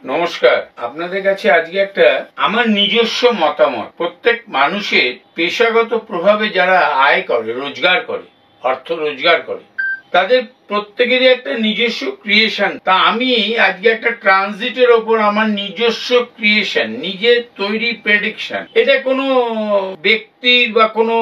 নমস্কার, আপনাদের কাছে আজকে একটা আমার নিজস্ব মতামত। প্রত্যেক মানুষের পেশাগত প্রভাবে যারা আয় করে, রোজগার করে, অর্থ রোজগার করে, তাদের প্রত্যেকেরই একটা নিজস্ব ক্রিয়েশন। তা আমি আজকে একটা ট্রানজিটের ওপর আমার নিজস্ব ক্রিয়েশন, নিজের তৈরি প্রেডিকশন। এটা কোনো ব্যক্তির বা কোনো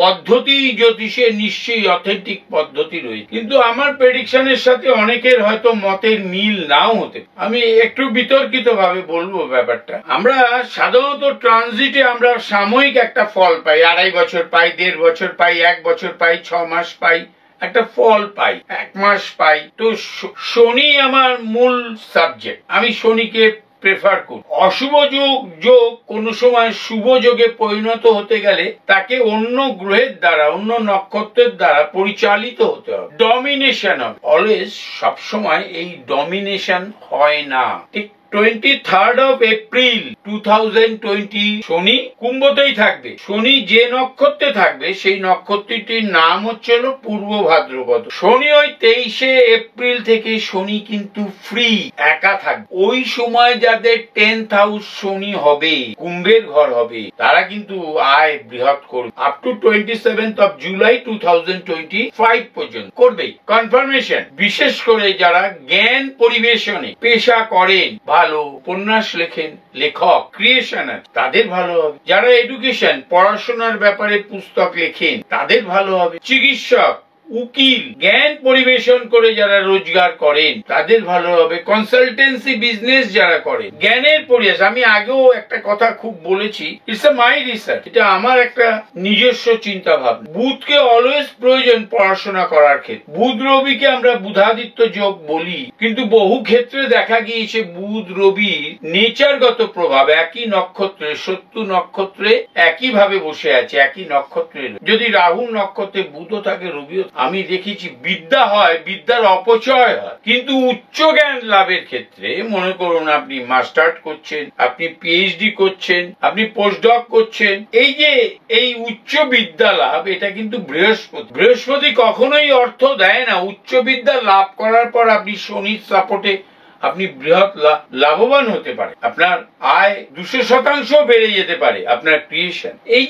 পদ্ধতি জ্যোতিষে নিশ্চয়ই অথেন্টিক পদ্ধতি রয়েছে, কিন্তু আমার প্রেডিকশনের সাথে অনেকের হয়তো মতের মিল নাও হতে। আমি একটু বিতর্কিত ভাবে বলবো ব্যাপারটা। আমরা সাধারণত ট্রানজিটে আমরা সাময়িক একটা ফল পাই, 2.5 বছর পাই, 1.5 বছর পাই, 1 বছর পাই, 6 মাস পাই, একটা ফল পাই, 1 মাস পাই। তো শনি আমার মূল সাবজেক্ট, আমি শনিকে প্রেফার করি। অশুভ যোগ কোনো সময় শুভ যোগে পরিণত হতে গেলে তাকে অন্য গ্রহের দ্বারা, অন্য নক্ষত্রের দ্বারা পরিচালিত হতে হবে, ডমিনেশন হবে। অলওয়েজ সবসময় এই ডমিনেশন হয় না। ঠিক 23rd of April 2020 শনি কুম্ভতেই থাকবে। শনি যে নক্ষত্রে থাকবে সেই নক্ষত্রটির নাম হচ্ছে পূর্ব ভাদ্রপদ। শনি ওই 23শে এপ্রিল থেকে শনি কিন্তু ফ্রি, একা থাকবে। ওই সময় যাদের 10th হাউস শনি হবে, কুম্ভের ঘর হবে, তারা কিন্তু আয় বৃহৎ করবে। Up to 27th of July 2025 পর্যন্ত করবেই। কনফার্মেশন, বিশেষ করে যারা জ্ঞান পরিবেশনে পেশা করেন, ভালো উপন্যাস লেখেন, লেখক, ক্রিয়েশনার, তাদের ভালো হবে। যারা এডুকেশন, পড়াশোনার ব্যাপারে পুস্তক লেখেন, তাদের ভালো হবে। চিকিৎসক, উকিল, জ্ঞান পরিবেশন করে যারা রোজগার করেন, তাদের ভালো হবে। কনসালটেন্সি বিজনেস যারা করেন, জ্ঞানের পরিবেশ। আমি আগেও একটা কথা খুব বলেছি, ইটস আ মাই রিসার্চ, এটা আমার একটা নিজস্ব চিন্তা ভাবনা। বুধকে অলওয়েজ প্রয়োজন পড়াশোনা করার ক্ষেত্রে। বুধ রবিকে আমরা বুধাদিত্য যোগ বলি, কিন্তু বহু ক্ষেত্রে দেখা গিয়েছে বুধ রবির নেচারগত প্রভাব একই নক্ষত্রে, শত্রু নক্ষত্রে একই ভাবে বসে আছে, একই নক্ষত্রে। যদি রাহু নক্ষত্রে বুধও থাকে, রবিও, আমি দেখেছি বিদ্যা হয়, বিদ্যার অপচয় হয়। কিন্তু উচ্চ জ্ঞান লাভের ক্ষেত্রে, মনে করুন আপনি মাস্টার্স করছেন, আপনি পিএইচডি করছেন, আপনি পোস্টডক করছেন, এই উচ্চ বিদ্যা লাভ, এটা কিন্তু বৃহস্পতি কখনোই অর্থ দেয় না। উচ্চ বিদ্যা লাভ করার পর আপনি শনির সাপোর্টে আপনি বৃহৎ লাভবান হতে পারে, আপনার আয় 200% বেড়ে যেতে পারে, আপনার ক্রিয়েশন। এই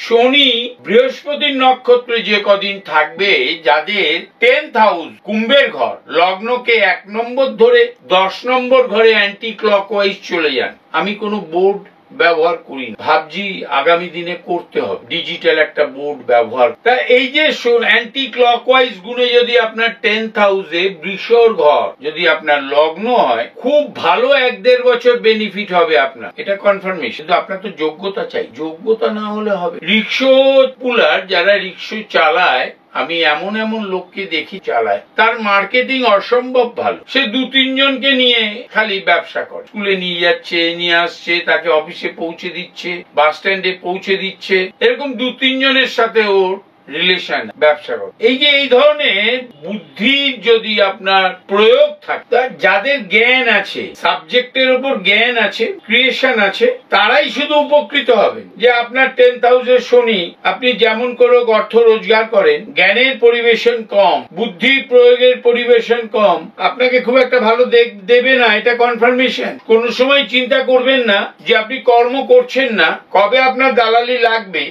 শনি বৃহস্পতির নক্ষত্রে যে কদিন থাকবে, যাদের 10th হাউস কুম্ভের ঘর, লগ্নকে 1 নম্বর ধরে 10 নম্বর ঘরে অ্যান্টি ক্লকওয়াইজ চলে যান। আমি কোনো বোর্ড ব্যবহার করি না, ভাবছি আগামী দিনে করতে হবে ডিজিটাল একটা বোর্ড ব্যবহার। তা এই যে অ্যান্টি ক্লকওয়াইজ গুণে যদি আপনার 10th হাউসে বৃষর ঘর যদি আপনার লগ্ন হয়, খুব ভালো 1-1.5 বছর বেনিফিট হবে আপনার, এটা কনফার্মেশন। কিন্তু আপনার তো যোগ্যতা চাই, যোগ্যতা না হলে হবে। রিক্সো পুলার যারা রিক্সো চালায়, আমি এমন লোককে দেখি চালায়, তার মার্কেটিং অসম্ভব ভালো। সে 2-3 জনকে নিয়ে খালি ব্যবসা করে, স্কুলে নিয়ে যাচ্ছে, নিয়ে আসছে, তাকে অফিসে পৌঁছে দিচ্ছে, বাস স্ট্যান্ডে পৌঁছে দিচ্ছে, এরকম 2-3 জনের সাথে ওর রিলেশন, ব্যবসা করে। এই ধরনের বুদ্ধির যদি আপনার প্রয়োগ থাকে, যাদের জ্ঞান আছে, সাবজেক্টের উপর জ্ঞান আছে, ক্রিয়েশন আছে, তারাই শুধু উপকৃত হবেন। যে আপনার 10th হাউসের শনি, আপনি যেমন করে অর্থ রোজগার করেন, জ্ঞানের পরিবেশন কম, বুদ্ধির প্রয়োগের পরিবেশন কম, আপনাকে খুব একটা ভালো দেবে না, এটা কনফার্মেশন। কোন সময় চিন্তা করবেন না যে আপনি কর্ম করছেন না, কবে আপনার দালালি লাগবে,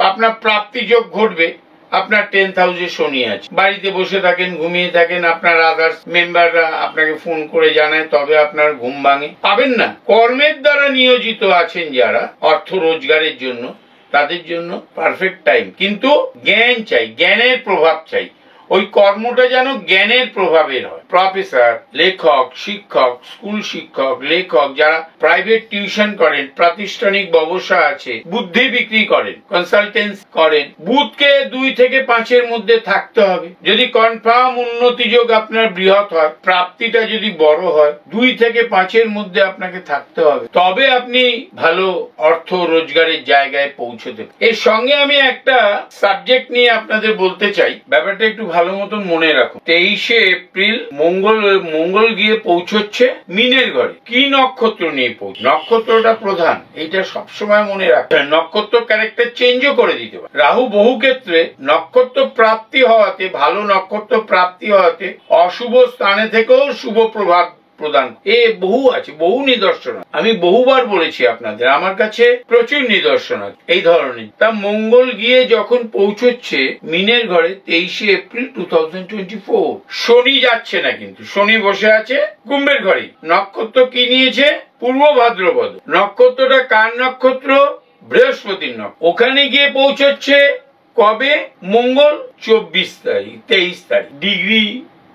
আপনার প্রাপ্তি যোগ ঘটবে। আপনার 10th হাউসে শনি আছে, বাড়িতে বসে থাকেন, ঘুমিয়ে থাকেন, আপনার আদার্স মেম্বাররা আপনাকে ফোন করে জানায়, তবে আপনার ঘুম ভাঙে, পাবেন না। কর্মের দ্বারা নিয়োজিত আছেন যারা অর্থ রোজগারের জন্য, তাদের জন্য পারফেক্ট টাইম। কিন্তু জ্ঞান চাই, জ্ঞানের প্রভাব চাই। ওই কর্মটা যেন জ্ঞানের প্রভাবের হয়। প্রফেসর, লেখক, শিক্ষক, স্কুল শিক্ষক, লেখক, যারা প্রাইভেট টিউশন করেন, প্রাতিষ্ঠানিক ব্যবসা আছে, বুদ্ধি বিক্রি করেন, কনসালটেন্সি করেন, বুধকে 2 থেকে 5-এর মধ্যে থাকতে হবে। যদি কনফার্ম উন্নতি যোগ আপনার বৃহৎ হয়, প্রাপ্তিটা যদি বড় হয়, 2 থেকে 5-এর মধ্যে আপনাকে থাকতে হবে, তবে আপনি ভালো অর্থ রোজগারের জায়গায় পৌঁছতে। এর সঙ্গে আমি একটা সাবজেক্ট নিয়ে আপনাদের বলতে চাই, ব্যাপারটা একটু ভালো মতন মনে রাখুন। 23শে এপ্রিল মঙ্গল গিয়ে পৌঁছচ্ছে মীনের ঘরে। কি নক্ষত্র নিয়ে পৌঁছ, নক্ষত্রটা প্রধান, এইটা সবসময় মনে রাখবেন। নক্ষত্র ক্যারেক্টার চেঞ্জও করে দিতে পারে। রাহু বহু ক্ষেত্রে নক্ষত্র প্রাপ্তি হওয়াতে, ভালো নক্ষত্র প্রাপ্তি হওয়াতে, অশুভ স্থানে থেকেও শুভ প্রভাব প্রদান, বহু আছে, বহু নিদর্শন। আমি বহুবার বলেছি আপনাদের, আমার কাছে প্রচুর নিদর্শন আছে এই ধরনের। তা মঙ্গল গিয়ে যখন পৌঁছচ্ছে মিনের ঘরে 23 এপ্রিল 2024, শনি যাচ্ছে না, কিন্তু শনি বসে আছে কুম্ভের ঘরে। নক্ষত্র কি নিয়েছে? পূর্ব ভাদ্রপদ। নক্ষত্রটা কার নক্ষত্র? বৃহস্পতির নক্ষত্র। ওখানে গিয়ে পৌঁছচ্ছে কবে? মঙ্গল 24 তারিখ, 23 তারিখ ডিগ্রি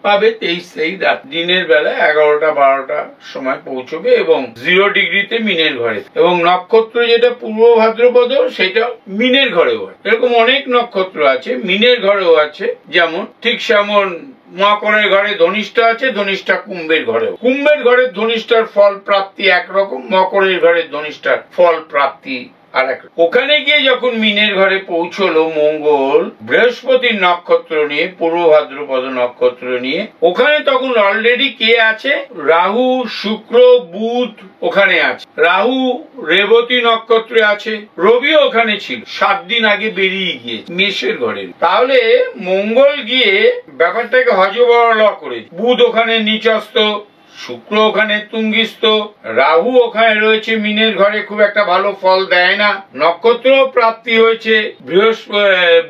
পাবে। 23 তারিখ রাত, দিনের বেলা 11টা-12টা সময় পৌঁছবে এবং 0 ডিগ্রিতে মিনের ঘরে। এবং নক্ষত্র যেটা পূর্ব ভাদ্রপদ সেটা মিনের ঘরেও আছে। এরকম অনেক নক্ষত্র আছে, মিনের ঘরেও আছে। যেমন ঠিক যেমন মকরের ঘরে ধনিষ্ঠা আছে, ধনিষ্ঠা কুম্ভের ঘরেও। কুম্ভের ঘরে ধনিষ্ঠার ফল প্রাপ্তি একরকম, মকরের ঘরে ধনিষ্ঠার ফল প্রাপ্তি আর এক। ওখানে গিয়ে যখন মিনের ঘরে পৌঁছলো মঙ্গল বৃহস্পতির নক্ষত্র নিয়ে, পূর্ব ভাদ্রপদ নক্ষত্র নিয়ে, ওখানে তখন অলরেডি কে আছে? রাহু, শুক্র, বুধ ওখানে আছে। রাহু রেবতী নক্ষত্রে আছে, রবিও ওখানে ছিল, 7 দিন আগে বেরিয়ে গিয়ে মেষের ঘরে। তাহলে মঙ্গল গিয়ে ব্যাপারটাকে হজবরল করে, বুধ ওখানে নিচস্থ, শুক্র ওখানে তুঙ্গিস্থ, রাহু ওখানে রয়েছে মিনের ঘরে, খুব একটা ভালো ফল দেয় না। নক্ষত্র প্রাপ্তি হয়েছে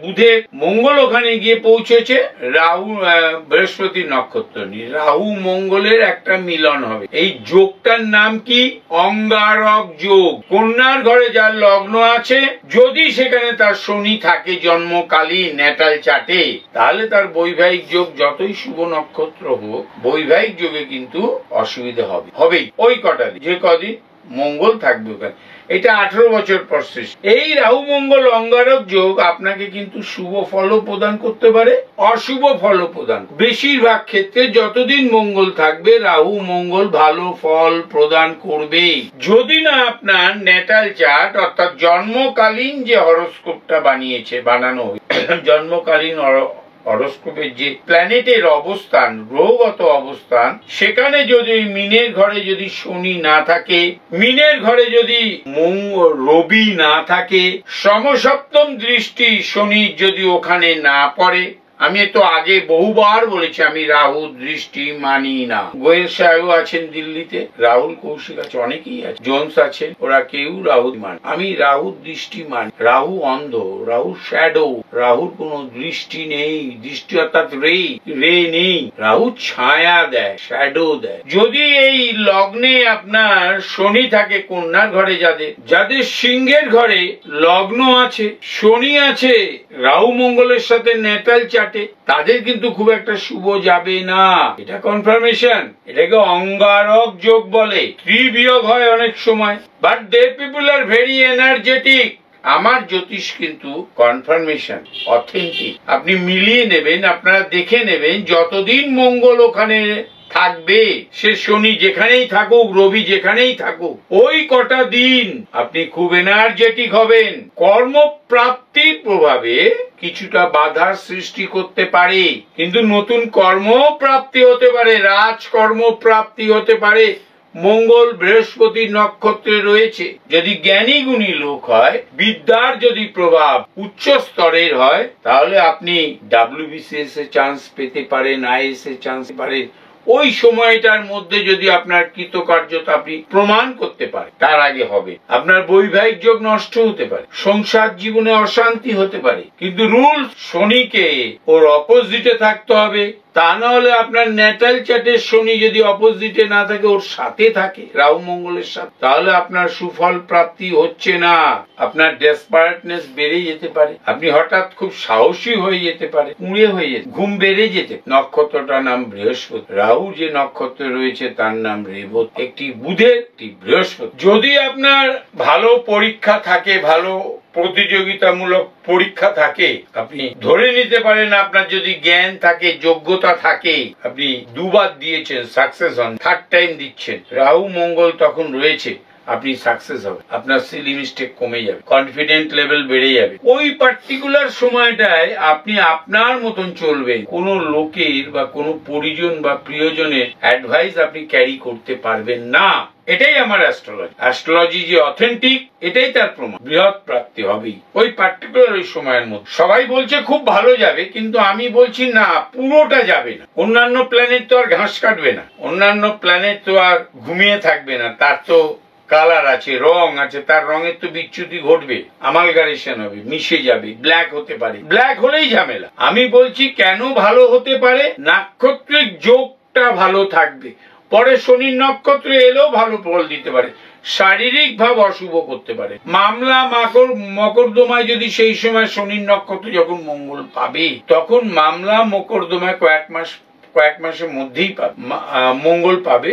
বুধের। মঙ্গল ওখানে গিয়ে পৌঁছেছে রাহু বৃহস্পতির নক্ষত্র নিয়ে। রাহু মঙ্গলের একটা মিলন হবে। এই যোগটার নাম কি? অঙ্গারক যোগ। কন্যার ঘরে যার লগ্ন আছে, যদি সেখানে তার শনি থাকে জন্মকালীন ন্যাটাল চার্টে, তাহলে তার বৈবাহিক যোগ যতই শুভ নক্ষত্র হোক, বৈবাহিক যোগে কিন্তু অসুবিধা হবেই। ওই কটা দিন, যে কদিন মঙ্গল থাকবে ওখানে, এটা 18 বছর পর শেষ। এই রাহু মঙ্গল অঙ্গারক যোগ আপনাকে কিন্তু শুভ ফলও প্রদান করতে পারে, অশুভ ফলও প্রদান। বেশিরভাগ ক্ষেত্রে যতদিন মঙ্গল থাকবে রাহু মঙ্গল ভালো ফল প্রদান করবে, যদি না আপনার ন্যাটাল চার্ট অর্থাৎ জন্মকালীন যে হরোস্কোপটা বানানো জন্মকালীন হরোস্কোপের যে প্ল্যানেটের অবস্থান, গ্রহগত অবস্থান, সেখানে যদি মিনের ঘরে যদি শনি না থাকে, মিনের ঘরে যদি রবি না থাকে, সমসপ্তম দৃষ্টি শনি যদি ওখানে না পড়ে। আমি তো আগে বহুবার বলেছি আমি রাহু দৃষ্টি মানি না। গোয়েল সাহেব আছেন দিল্লিতে, রাহুল কৌশিক আছে, অনেকেই আছে, জোন্স আছেন, ওরা কেউ রাহু মানে। আমি রাহু দৃষ্টি মানি। রাহু অন্ধ, রাহু শ্যাডো, রাহুর কোন দৃষ্টি নেই। দৃষ্টি অর্থাৎ রে নেই। রাহু ছায়া দেয়, শ্যাডো দেয়। যদি এই লগ্নে আপনার শনি থাকে কন্যার ঘরে, যাদের সিংহের ঘরে লগ্ন আছে, শনি আছে রাহু মঙ্গলের সাথে ন্যাটাল চার্টে, তাদের কিন্তু খুব একটা শুভ যাবে না। এটা কনফার্মেশন, এটাকে অঙ্গারক যোগ বলে। ত্রিবিয়োগ হয় অনেক সময়, but they people are very energetic. আমার জ্যোতিষ কিন্তু কনফার্মেশন, অথেন্টিক। আপনি মিলিয়ে নেবেন, আপনারা দেখে নেবেন, যতদিন মঙ্গল ওখানে থাকবে, সে শনি যেখানেই থাকুক, রবি যেখানেই থাকুক, ওই কটা দিন আপনি খুব এনার্জেটিক হবেন। কর্মপ্রাপ্তির প্রভাবে কিছুটা বাধার সৃষ্টি করতে পারে, কিন্তু নতুন কর্মপ্রাপ্তি হতে পারে, রাজকর্ম প্রাপ্তি হতে পারে। মঙ্গল বৃহস্পতি নক্ষত্রে রয়েছে। যদি জ্ঞানী গুণী লোক হয়, বিদ্যার যদি প্রভাব উচ্চ স্তরের হয়, তাহলে আপনি WBCS এ চান্স পেতে পারেন, IAS এ চান্স পারেন। ওই সময়টার মধ্যে যদি আপনার কৃতকার্যতা আপনি প্রমাণ করতে পারেন, তার আগে হবে। আপনার বৈবাহিক যোগ নষ্ট হতে পারে, সংসার জীবনে অশান্তি হতে পারে, কিন্তু রুল শনিকে ওর অপোজিটে থাকতে হবে। তা না হলে আপনার ন্যাটাল চার্টের শনি যদি অপোজিটে না থাকে, ওর সাথে থাকে রাহু মঙ্গলের সাথে, তাহলে আপনার সুফল প্রাপ্তি হচ্ছে না। আপনার ডেসপারেটনেস বেড়ে যেতে পারে, আপনি হঠাৎ খুব সাহসী হয়ে যেতে পারে, কুঁড়ে হয়ে যেতে, ঘুম বেড়ে যেতে। নক্ষত্রটার নাম বৃহস্পতি। রাহু যে নক্ষত্রে রয়েছে তার নাম রেবতী, একটি বুধের, একটি বৃহস্পতি। যদি আপনার ভালো পরীক্ষা থাকে, ভালো প্রতিযোগিতামূলক পরীক্ষা থাকে, আপনি ধরে নিতে পারেন আপনার যদি জ্ঞান থাকে, যোগ্যতা থাকে, আপনি দুবার দিয়েছেন, সাকসেস হন, থার্ড টাইম দিচ্ছেন, রাহু মঙ্গল তখন রয়েছে, আপনি সাকসেস হবে, আপনার সিলি মিস্টেক কমে যাবে, কনফিডেন্ট লেভেল বেড়ে যাবে। ওই পার্টিকুলার সময়টায় আপনি আপনার মতন চলবেন, কোনো লোকের বা কোনো পরিজন বা প্রিয়জনের অ্যাডভাইস আপনি ক্যারি করতে পারবেন না। এটাই আমার অ্যাস্ট্রোলজি। অ্যাস্ট্রোলজি যে অথেন্টিক এটাই তার প্রমাণ। বৃহৎ প্রাপ্তি হবেই ওই পার্টিকুলার ওই সময়ের মধ্যে। সবাই বলছে খুব ভালো যাবে, কিন্তু আমি বলছি না, পুরোটা যাবে না। অন্যান্য প্ল্যানেট তো আর ঘাস কাটবে না, অন্যান্য প্ল্যানেট তো আর ঘুমিয়ে থাকবে না, তার তো কালার আছে, রং আছে, তার রঙের তো বিচ্যুতি ঘটবে, আমালগারেশন হবে, মিশে যাবে, ব্ল্যাক হতে পারে। ব্ল্যাক হলেই ঝামেলা। আমি বলছি কেন ভালো হতে পারে, নাক্ষত্রিক যোগটা ভালো থাকবে, পরে শনির নক্ষত্র এলেও ভালো ফল দিতে পারে, শারীরিক ভাব অশুভ করতে পারে। মামলা মকরদমায় যদি সেই সময় শনির নক্ষত্র যখন মঙ্গল পাবে, তখন মামলা মকরদমায় কয়েক মাসের মধ্যেই পাবে, মঙ্গল পাবে,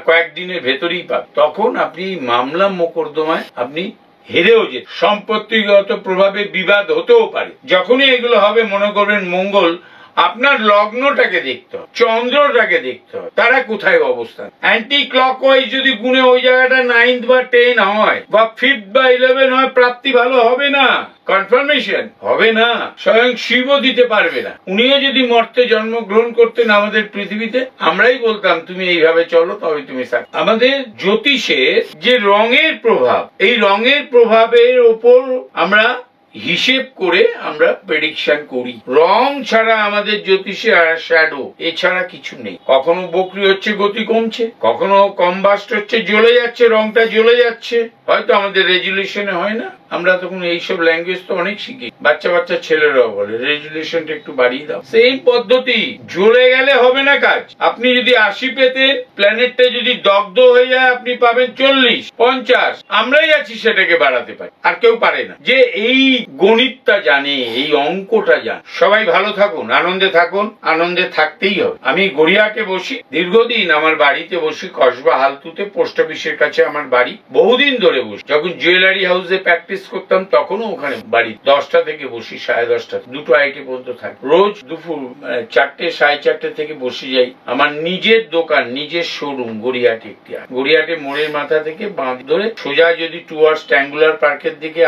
কয়েকদিনের ভেতরেই পাবে। তখন আপনি মামলা মোকদ্দমায় আপনি হেরেও যে সম্পত্তিগত প্রভাবে বিবাদ হতেও পারে। যখনই এগুলো হবে মনে করবেন মঙ্গল আপনার লগ্নটাকে দেখতে হবে, চন্দ্রটাকে দেখতে হবে, তারা কোথায় অবস্থান। অ্যান্টি ক্লকওয়াইজ যদি গুণে ওই জায়গাটা 9th বা 10 হয় বা 5th বা 11 হয়, প্রাপ্তি ভালো হবে না, কনফার্মেশন হবে না, স্বয়ং শিবও দিতে পারবে না। উনিও যদি মর্তে জন্মগ্রহণ করতেন আমাদের পৃথিবীতে, আমরাই বলতাম তুমি এইভাবে চলো তবে তুমি আমাদের জ্যোতিষের যে রঙের প্রভাব, এই রঙের প্রভাবের ওপর আমরা হিসেব করে আমরা প্রেডিকশন করি। রং ছাড়া আমাদের জ্যোতিষে আর শ্যাডো এছাড়া কিছু নেই। কখনো বকরি হচ্ছে গতি কমছে, কখনো কম্বাস্ট হচ্ছে জ্বলে যাচ্ছে, রংটা জ্বলে যাচ্ছে, হয়তো আমাদের রেজুলেশনে হয় না। আমরা তখন এইসব ল্যাঙ্গুয়েজ তো অনেক শিখি, বাচ্চা ছেলেরাও বলে রেজুলেশনটা একটু বাড়িয়ে দাও। সেই পদ্ধতি জ্বলে গেলে হবে না কাজ। আপনি যদি 80 পেতেন, প্ল্যানেটটা যদি দগ্ধ হয়ে যায় আপনি পাবেন 40, 50। আমরাই আছি সেটাকে বাড়াতে পারি, আর কেউ পারে না। যে এই গণিতটা জানে, এই অঙ্কটা জানে। সবাই ভালো থাকুন, আনন্দে থাকুন, আনন্দে থাকতেই হবে। আমি গড়িয়াহাটে বসি, দীর্ঘদিন আমার বাড়িতে বসি, কসবা হালতুতে, পোস্ট অফিসের কাছে আমার বাড়ি, বহুদিন ধরে বসি। যখন জুয়েলারি হাউসে প্র্যাকটিস করতাম তখনও ওখানে বাড়ি 10টা থেকে বসি 10:30, দুটো আইটি পর্যন্ত থাকি। রোজ দুপুর 4টে 4:30 থেকে বসে যাই। আমার নিজের দোকান, নিজের শোরুম গড়িয়াহাটে একটি। গড়িয়াহাটে মোড়ের মাথা থেকে বাঁ ধরে সোজা যদি টুয়ার্ডস ট্যাঙ্গুলার পার্কের দিকে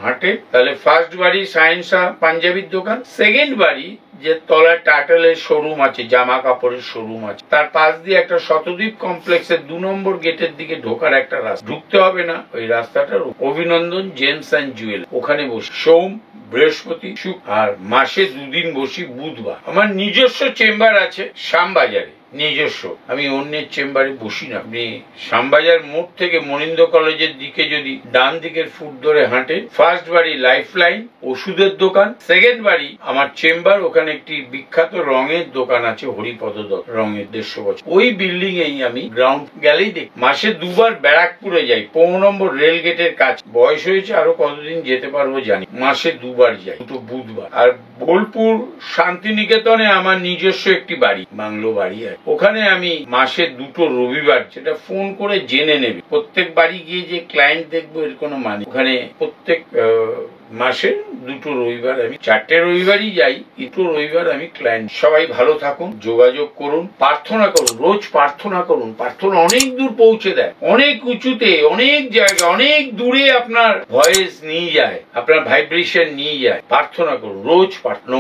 হাঁটে, তাহলে ফার্স্ট বাড়ি সায়েন্স পাঞ্জাবির দোকান, সেকেন্ড বাড়ি যে তলায় টাটালের শোরুম আছে, জামা কাপড়ের শোরুম আছে, তার পাশ দিয়ে একটা শতদ্বীপ কমপ্লেক্সের 2 নম্বর গেটের দিকে ঢোকার একটা রাস্তা, ঢুকতে হবে না ওই রাস্তাটার অভিনন্দন জেমস অ্যান্ড জুয়েল, ওখানে বসি সোম, বৃহস্পতি, শুক্র, আর মাসে 2 দিন বসি বুধবার। আমার নিজস্ব চেম্বার আছে শ্যামবাজারে, নিজস্ব। আমি অন্যের চেম্বারে বসি না। আপনি শ্যামবাজার মোড় থেকে মনিন্দ্র কলেজের দিকে যদি ডান দিকের ফুট ধরে হাঁটেন, ফার্স্ট বাড়ি লাইফ লাইন ওষুধের দোকান, সেকেন্ড বাড়ি আমার চেম্বার, ওখানে একটি বিখ্যাত রঙের দোকান আছে হরিপদ দত্ত, রঙের 150 বছর। ওই বিল্ডিং এই আমি গ্রাউন্ড গেলেই দেখি। মাসে 2 বার ব্যারাকপুরে যাই, 15 নম্বর রেল গেটের কাছে। বয়স হয়েছে, আরো কতদিন যেতে পারবো জানি। মাসে 2 বার যাই, দুটো বুধবার। আর বোলপুর শান্তিনিকেতনে আমার নিজস্ব একটি বাড়ি, বাংলো বাড়ি আছে, ওখানে আমি মাসে 2টো রবিবার, যেটা ফোন করে জেনে নেবে। প্রত্যেক বাড়ি গিয়ে যে ক্লায়েন্ট দেখবো এর কোনো মানে, ওখানে প্রত্যেক মাসে 2টো রবিবার, আমি 4টে রবিবারই যাই, 2টো রবিবার আমি ক্লায়েন্ট। সবাই ভালো থাকুন, যোগাযোগ করুন, প্রার্থনা করুন, রোজ প্রার্থনা করুন। প্রার্থনা অনেক দূর পৌঁছে দেয়, অনেক উঁচুতে, অনেক জায়গা, অনেক দূরে আপনার ভয়েস নিয়ে যায়, আপনার ভাইব্রেশন নিয়ে যায়। প্রার্থনা করুন, রোজ প্রার্থনা।